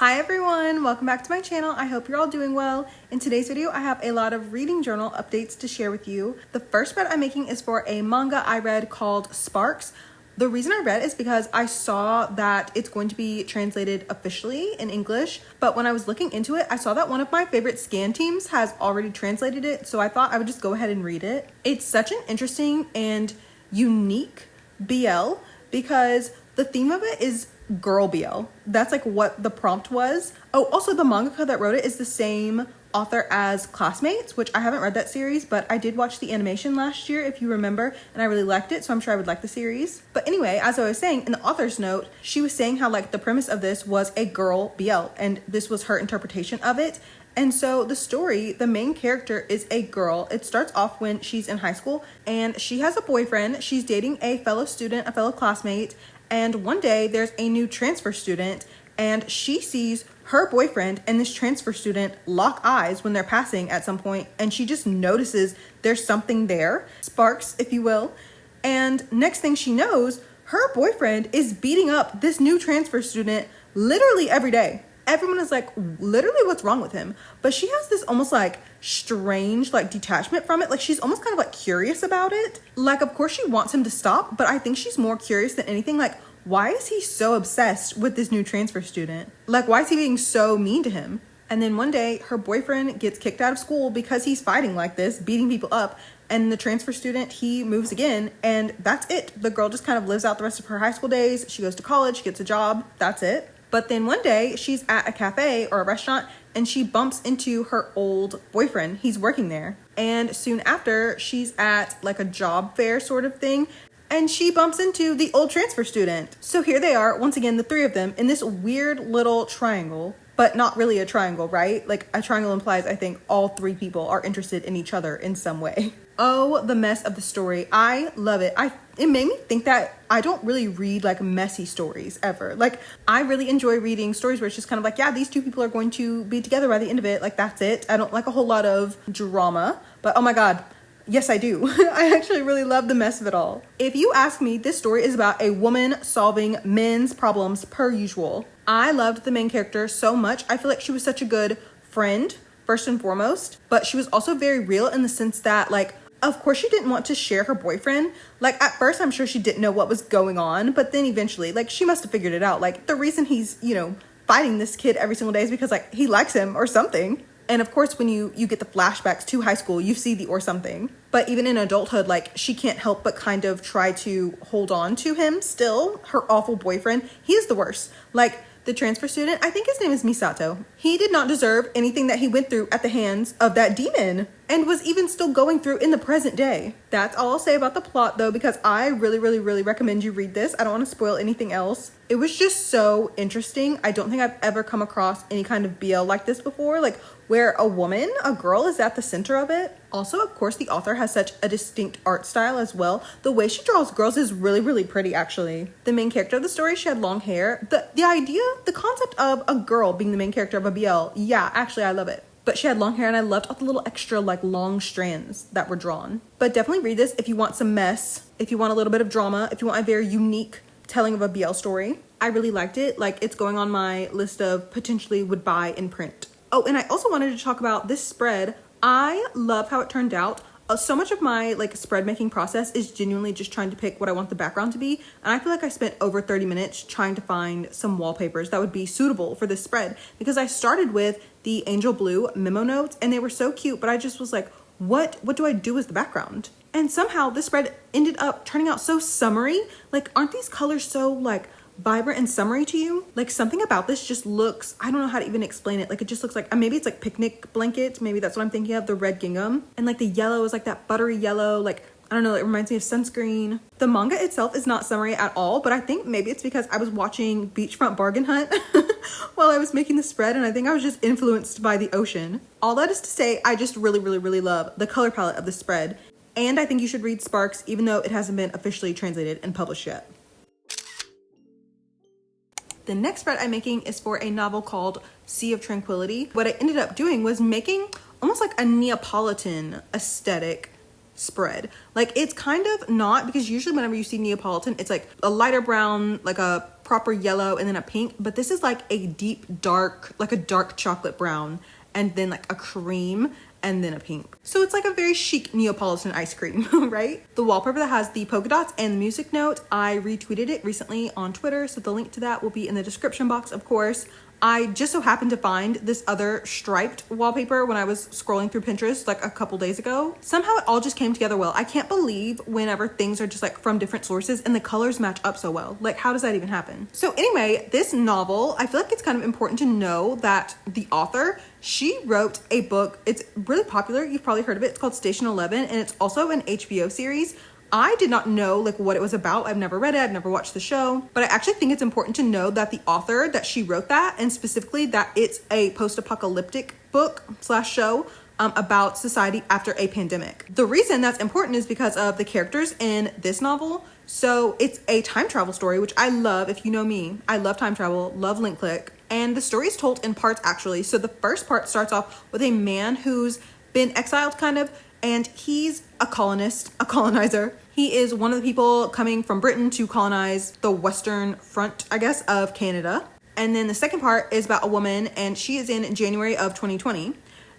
Hi everyone, welcome back to my channel. I hope you're all doing well. In today's video, I have a lot of reading journal updates to share with you. The first spread I'm making is for a manga I read called Sparks. The reason I read is because I saw that it's going to be translated officially in English, but when I was looking into it, I saw that one of my favorite scan teams has already translated it, so I thought I would just go ahead and read it. It's such an interesting and unique BL because the theme of it is girl BL. That's like what the prompt was. Oh, also the mangaka that wrote it is the same author as Classmates, which I haven't read that series, but I did watch the animation last year, if you remember, and I really liked it, so I'm sure I would like the series. But anyway, as I was saying, in the author's note, she was saying how like the premise of this was a girl BL, and this was her interpretation of it. And so the story, the main character is a girl. It starts off when she's in high school, and she has a boyfriend. She's dating a fellow student, a fellow classmate, and one day there's a new transfer student, and she sees her boyfriend and this transfer student lock eyes when they're passing at some point, and she just notices there's something there, sparks, if you will. And next thing she knows, her boyfriend is beating up this new transfer student literally every day. Everyone is like, literally, what's wrong with him? But she has this almost like strange like detachment from it. Like she's almost kind of like curious about it. Like, of course she wants him to stop, but I think she's more curious than anything. Like, why is he so obsessed with this new transfer student? Like, why is he being so mean to him? And then one day her boyfriend gets kicked out of school because he's fighting like this, beating people up. And the transfer student, he moves again, and that's it. The girl just kind of lives out the rest of her high school days. She goes to college, she gets a job, that's it. But then one day she's at a cafe or a restaurant and she bumps into her old boyfriend. He's working there. And soon after she's at like a job fair sort of thing, and she bumps into the old transfer student. So here they are, once again, the three of them in this weird little triangle, but not really a triangle, right? Like a triangle implies, I think, all three people are interested in each other in some way. Oh, the mess of the story. I love it. It made me think that I don't really read like messy stories ever. Like I really enjoy reading stories where it's just kind of like, yeah, these two people are going to be together by the end of it. Like that's it. I don't like a whole lot of drama, but oh my God. Yes, I do. I actually really love the mess of it all. If you ask me, this story is about a woman solving men's problems per usual. I loved the main character so much. I feel like she was such a good friend, first and foremost, but she was also very real in the sense that like, of course she didn't want to share her boyfriend. Like at first, I'm sure she didn't know what was going on, but then eventually, like she must have figured it out. Like the reason he's, fighting this kid every single day is because like he likes him or something. And of course, when you get the flashbacks to high school, you see the or something. But even in adulthood, like she can't help but kind of try to hold on to him still. Her awful boyfriend, he is the worst. Like the transfer student, I think his name is Misato. He did not deserve anything that he went through at the hands of that demon and was even still going through in the present day. That's all I'll say about the plot though, because I really, really, really recommend you read this. I don't want to spoil anything else. It was just so interesting. I don't think I've ever come across any kind of BL like this before, like where a woman, a girl is at the center of it. Also, of course, the author has such a distinct art style as well. The way she draws girls is really, really pretty, actually. The main character of the story, she had long hair. The idea, the concept of a girl being the main character of a BL, yeah, actually, I love it. But she had long hair and I loved all the little extra like long strands that were drawn. But definitely read this if you want some mess, if you want a little bit of drama, if you want a very unique telling of a BL story. I really liked it. Like it's going on my list of potentially would buy in print. Oh, and I also wanted to talk about this spread. I love how it turned out. So much of my like spread making process is genuinely just trying to pick what I want the background to be. And I feel like I spent over 30 minutes trying to find some wallpapers that would be suitable for this spread because I started with the angel blue memo notes and they were so cute, but I just was like, what do I do as the background? And somehow this spread ended up turning out so summery. Like, aren't these colors so like vibrant and summery to you? Like something about this just looks, I don't know how to even explain it. Like it just looks like, maybe it's like picnic blankets. Maybe that's what I'm thinking of, the red gingham. And like the yellow is like that buttery yellow. Like, I don't know, it reminds me of sunscreen. The manga itself is not summery at all, but I think maybe it's because I was watching Beachfront Bargain Hunt while I was making the spread. And I think I was just influenced by the ocean. All that is to say, I just really, really, really love the color palette of the spread. And I think you should read Sparks, even though it hasn't been officially translated and published yet. The next spread I'm making is for a novel called Sea of Tranquility. What I ended up doing was making almost like a Neapolitan aesthetic spread. Like it's kind of not, because usually whenever you see Neapolitan, it's like a lighter brown, like a proper yellow and then a pink, but this is like a deep dark, like a dark chocolate brown, and then like a cream, and then a pink. So it's like a very chic Neapolitan ice cream, right? The wallpaper that has the polka dots and the music note, I retweeted it recently on Twitter, so the link to that will be in the description box, of course. I just so happened to find this other striped wallpaper when I was scrolling through Pinterest like a couple days ago. Somehow it all just came together well. I can't believe whenever things are just like from different sources and the colors match up so well. Like, how does that even happen? So anyway, this novel, I feel like it's kind of important to know that the author, she wrote a book. It's really popular. You've probably heard of it. It's called Station 11, and it's also an HBO series. I did not know like what it was about. I've never read it. I've never watched the show, but I actually think it's important to know that the author, that she wrote that, and specifically that it's a post-apocalyptic book slash show about society after a pandemic. The reason that's important is because of the characters in this novel. So it's a time travel story, which I love. If you know me, I love time travel, love link click. And the story is told in parts actually. So the first part starts off with a man who's been exiled kind of, and he's a colonizer. He is one of the people coming from Britain to colonize the western front, I guess, of Canada. And then the second part is about a woman, and she is in January of 2020.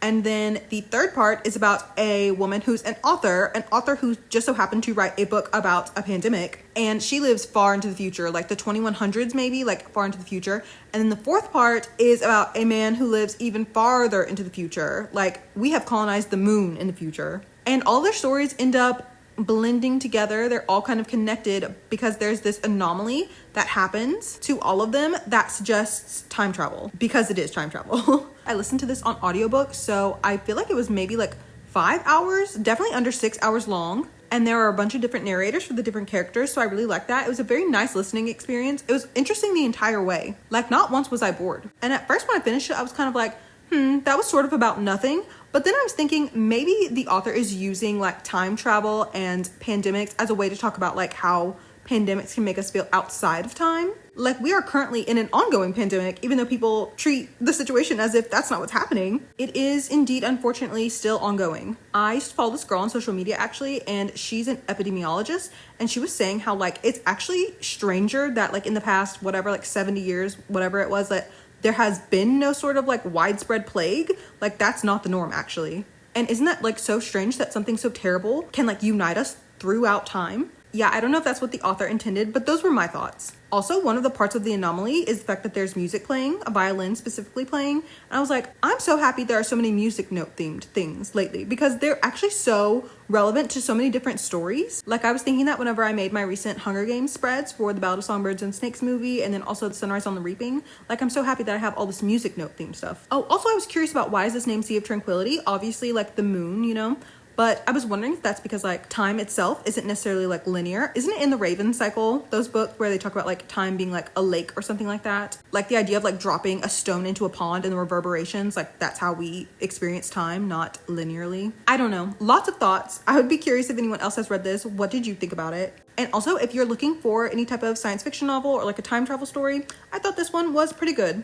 And then the third part is about a woman who's an author who just so happened to write a book about a pandemic. And she lives far into the future, like the 2100s maybe, like far into the future. And then the fourth part is about a man who lives even farther into the future. Like, we have colonized the moon in the future. And all their stories end up blending together. They're all kind of connected because there's this anomaly that happens to all of them that suggests time travel, because it is time travel. I listened to this on audiobook, so I feel like it was maybe like 5 hours, definitely under 6 hours long. And there are a bunch of different narrators for the different characters, so I really liked that. It was a very nice listening experience. It was interesting the entire way. Like, not once was I bored. And at first when I finished it, I was kind of like, that was sort of about nothing. But then I was thinking maybe the author is using like time travel and pandemics as a way to talk about like how pandemics can make us feel outside of time. Like, we are currently in an ongoing pandemic, even though people treat the situation as if that's not what's happening. It is indeed, unfortunately, still ongoing. I used to follow this girl on social media actually, and she's an epidemiologist, and she was saying how like it's actually stranger that like in the past, whatever, like 70 years, whatever it was, that there has been no sort of like widespread plague. Like, that's not the norm actually. And isn't that like so strange that something so terrible can like unite us throughout time? Yeah, I don't know if that's what the author intended, but those were my thoughts. Also, one of the parts of the anomaly is the fact that there's music playing, a violin specifically playing. And I was like, I'm so happy there are so many music note themed things lately, because they're actually so relevant to so many different stories. Like, I was thinking that whenever I made my recent Hunger Games spreads for the Ballad of Songbirds and Snakes movie, and then also the Sunrise on the Reaping. Like, I'm so happy that I have all this music note themed stuff. Oh, also I was curious about why is this named Sea of Tranquility? Obviously like the moon, you know? But I was wondering if that's because like time itself isn't necessarily like linear. Isn't it in the Raven cycle, those books where they talk about like time being like a lake or something like that? Like the idea of like dropping a stone into a pond and the reverberations, like that's how we experience time, not linearly. I don't know. Lots of thoughts. I would be curious if anyone else has read this. What did you think about it? And also, if you're looking for any type of science fiction novel or like a time travel story, I thought this one was pretty good.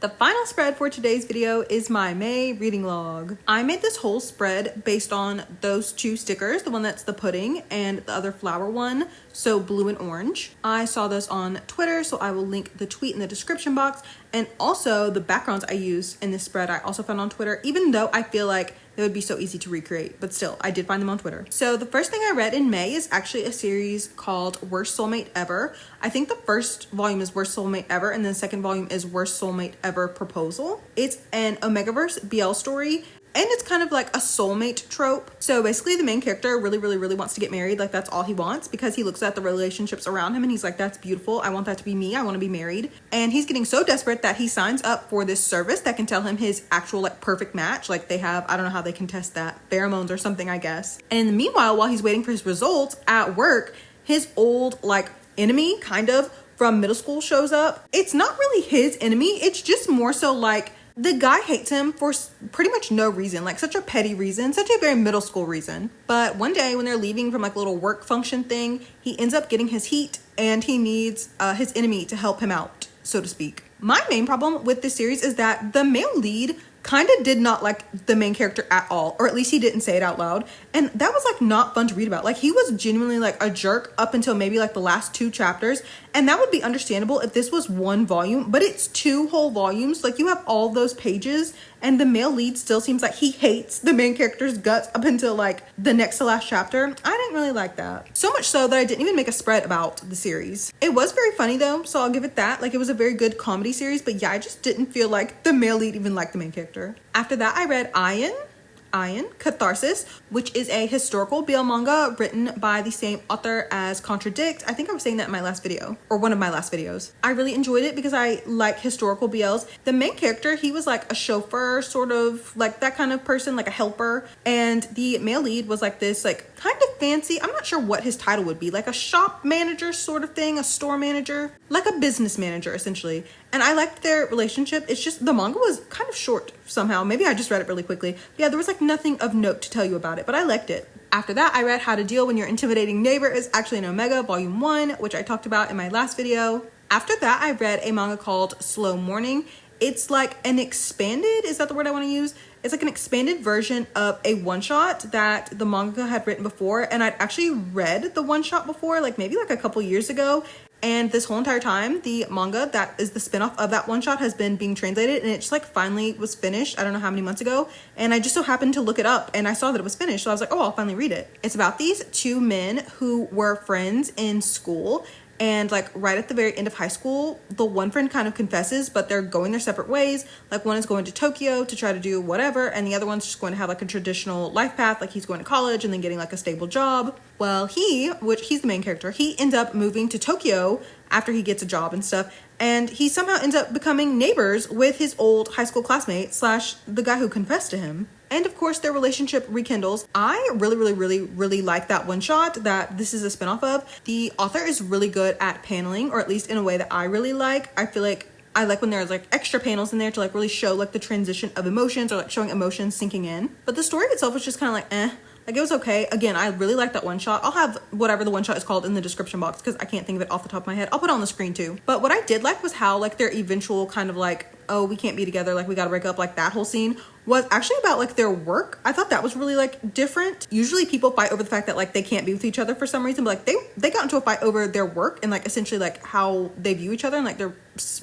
The final spread for today's video is my May reading log. I made this whole spread based on those two stickers, the one that's the pudding and the other flower one, so blue and orange. I saw this on Twitter, so I will link the tweet in the description box, and also the backgrounds I used in this spread I also found on Twitter, even though I feel like they would be so easy to recreate, but still, I did find them on Twitter. So the first thing I read in May is actually a series called Worst Soulmate Ever. I think the first volume is Worst Soulmate Ever, and then the second volume is Worst Soulmate Ever Proposal. It's an Omegaverse BL story, and it's kind of like a soulmate trope. So basically the main character really wants to get married. Like, that's all he wants, because he looks at the relationships around him and he's like, that's beautiful. I want that to be me. I want to be married. And he's getting so desperate that he signs up for this service that can tell him his actual like perfect match. Like, they have, I don't know how they can test that, pheromones or something, I guess. And in the meanwhile, while he's waiting for his results at work, his old like enemy kind of from middle school shows up. It's not really his enemy. It's just more so like the guy hates him for pretty much no reason, like such a petty reason, such a very middle school reason. But one day when they're leaving from like a little work function thing, he ends up getting his heat and he needs his enemy to help him out, so to speak. My main problem with this series is that the male lead kind of did not like the main character at all, or at least he didn't say it out loud, and that was like not fun to read about. Like he was genuinely like a jerk up until maybe like the last 2 chapters, and that would be understandable if this was 1 volume, but it's 2 whole volumes. Like you have all those pages, and the male lead still seems like he hates the main character's guts up until like the next to last chapter. I didn't really like that. So much so that I didn't even make a spread about the series. It was very funny though, so I'll give it that. Like it was a very good comedy series, but yeah, I just didn't feel like the male lead even liked the main character. After that, I read aien, Catharsis, which is a historical blmanga written by the same author as Contradict. I think I was saying that in my last video, or one of my last videos. I really enjoyed it because I like historical BLs. The main character, he was like a chauffeur, sort of like that kind of person, like a helper. And the male lead was like this, like kind of fancy, I'm not sure what his title would be, like a shop manager sort of thing, a store manager, like a business manager essentially. And I liked their relationship. It's just the manga was kind of short somehow. Maybe I just read it really quickly. But yeah, there was like nothing of note to tell you about it, but I liked it. After that, I read How to Deal When Your Intimidating Neighbor Is Actually an Omega, Volume 1, which I talked about in my last video. After that, I read a manga called Slow Morning. It's like an expanded, is that the word I want to use? It's like an expanded version of a one-shot that the manga had written before. And I'd actually read the one-shot before, like maybe like a couple years ago. And this whole entire time, the manga that is the spinoff of that one shot has been being translated, and it just like finally was finished. I don't know how many months ago. And I just so happened to look it up and I saw that it was finished. So I was like, oh, I'll finally read it. It's about these 2 men who were friends in school. And like right at the very end of high school, the one friend kind of confesses, but they're going their separate ways. Like one is going to Tokyo to try to do whatever, and the other one's just going to have like a traditional life path, like he's going to college and then getting like a stable job. Well, he's the main character, he ends up moving to Tokyo after he gets a job and stuff, and he somehow ends up becoming neighbors with his old high school classmate slash the guy who confessed to him. And of course, their relationship rekindles. I really like that one shot that this is a spinoff of. The author is really good at paneling, or at least in a way that I really like. I feel like I like when there's like extra panels in there to like really show like the transition of emotions, or like showing emotions sinking in. But the story itself was just kind of like eh. Like it was okay. Again, I really like that one shot. I'll have whatever the one shot is called in the description box because I can't think of it off the top of my head. I'll put it on the screen too. But what I did like was how like their eventual kind of like, oh, we can't be together, like we gotta break up, like that whole scene was actually about like their work. I thought that was really like different. Usually people fight over the fact that like they can't be with each other for some reason, but like they got into a fight over their work and like essentially like how they view each other and like their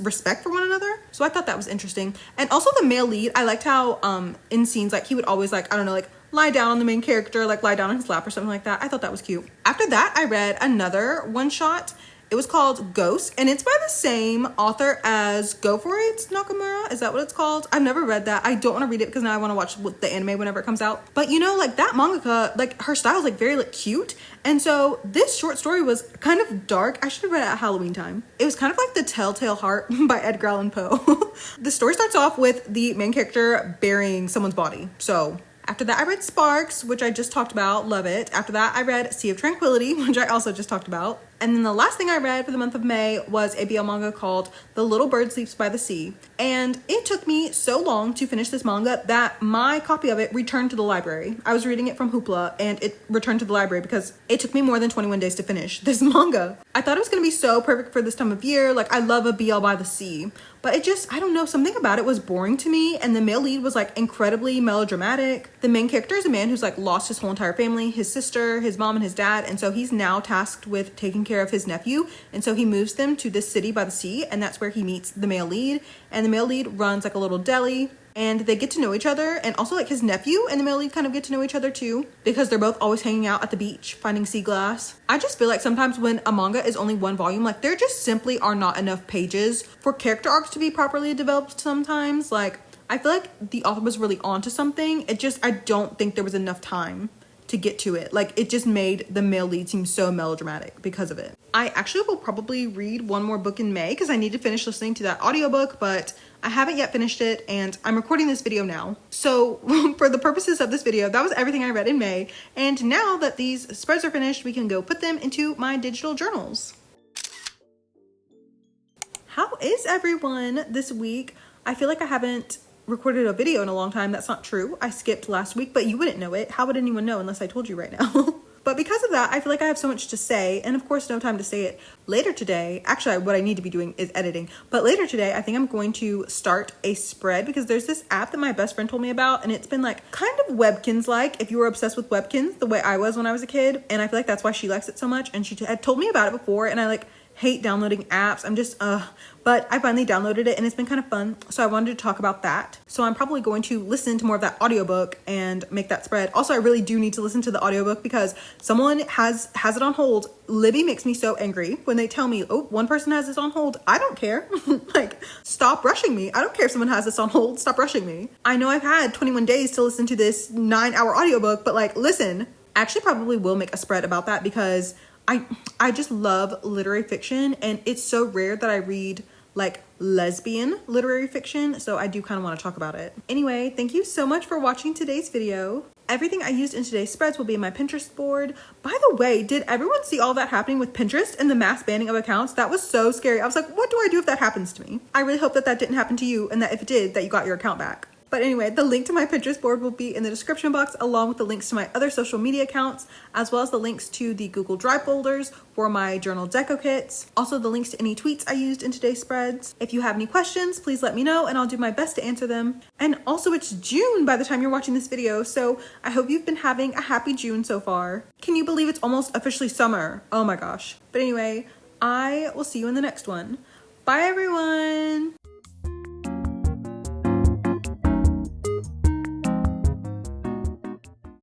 respect for one another. So I thought that was interesting. And also the male lead, I liked how in scenes like he would always like, I don't know, like lie down on the main character, like lie down on his lap or something like that. I thought that was cute. After that, I read another one shot. It was called Ghost, and it's by the same author as Go For It, Nakamura. Is that what it's called? I've never read that. I don't want to read it because now I want to watch the anime whenever it comes out. But you know, like that mangaka, like her style is like very like cute. And so this short story was kind of dark. I should have read it at Halloween time. It was kind of like The Telltale Heart by Edgar Allan Poe. The story starts off with the main character burying someone's body. So after that, I read Sparks, which I just talked about. Love it. After that, I read Sea of Tranquility, which I also just talked about. And then the last thing I read for the month of May was a BL manga called The Little Bird Sleeps by the Sea. And it took me so long to finish this manga that my copy of it returned to the library. I was reading it from Hoopla and it returned to the library because it took me more than 21 days to finish this manga. I thought it was going to be so perfect for this time of year. Like I love a BL by the sea, but it just, I don't know, something about it was boring to me. And the male lead was like incredibly melodramatic. The main character is a man who's like lost his whole entire family, his sister, his mom, and his dad. And so he's now tasked with taking care of his nephew, and so he moves them to this city by the sea, and that's where he meets the male lead. And the male lead runs like a little deli, and they get to know each other, and also like his nephew and the male lead kind of get to know each other too, because they're both always hanging out at the beach finding sea glass. I just feel like sometimes when a manga is only one volume, like there just simply are not enough pages for character arcs to be properly developed sometimes. Like I feel like the author was really onto something. It just, I don't think there was enough time to get to it. Like it just made the male lead seem so melodramatic because of it. I actually will probably read one more book in May because I need to finish listening to that audiobook, but I haven't yet finished it and I'm recording this video now. So for the purposes of this video, that was everything I read in May. And now that these spreads are finished, we can go put them into my digital journals. How is everyone this week? I feel like I haven't recorded a video in a long time. That's not true. I skipped last week, but you wouldn't know it. How would anyone know unless I told you right now? But because of that, I feel like I have so much to say, and of course no time to say it. Later today, actually what I need to be doing is editing, but later today I think I'm going to start a spread because there's this app that my best friend told me about, and it's been like kind of Webkins like, if you were obsessed with Webkins the way I was when I was a kid, and I feel like that's why she likes it so much, and she had told me about it before, and I like hate downloading apps. I'm just but I finally downloaded it and it's been kind of fun, so I wanted to talk about that. So I'm probably going to listen to more of that audiobook and make that spread. Also, I really do need to listen to the audiobook because someone has it on hold. Libby makes me so angry when they tell me, oh, one person has this on hold. I don't care. Like, stop rushing me. I don't care if someone has this on hold. Stop rushing me. I know I've had 21 days to listen to this 9-hour audiobook, but like, listen. I actually probably will make a spread about that because I just love literary fiction, and it's so rare that I read like lesbian literary fiction, so I do kind of want to talk about it. Anyway, thank you so much for watching today's video. Everything I used in today's spreads will be in my Pinterest board. By the way, did everyone see all that happening with Pinterest and the mass banning of accounts? That was so scary. I was like, what do I do if that happens to me? I really hope that that didn't happen to you, and that if it did, that you got your account back. But anyway, the link to my Pinterest board will be in the description box, along with the links to my other social media accounts, as well as the links to the Google Drive folders for my journal deco kits. Also the links to any tweets I used in today's spreads. If you have any questions, please let me know and I'll do my best to answer them. And also it's June by the time you're watching this video, so I hope you've been having a happy June so far. Can you believe it's almost officially summer? Oh my gosh. But anyway, I will see you in the next one. Bye everyone.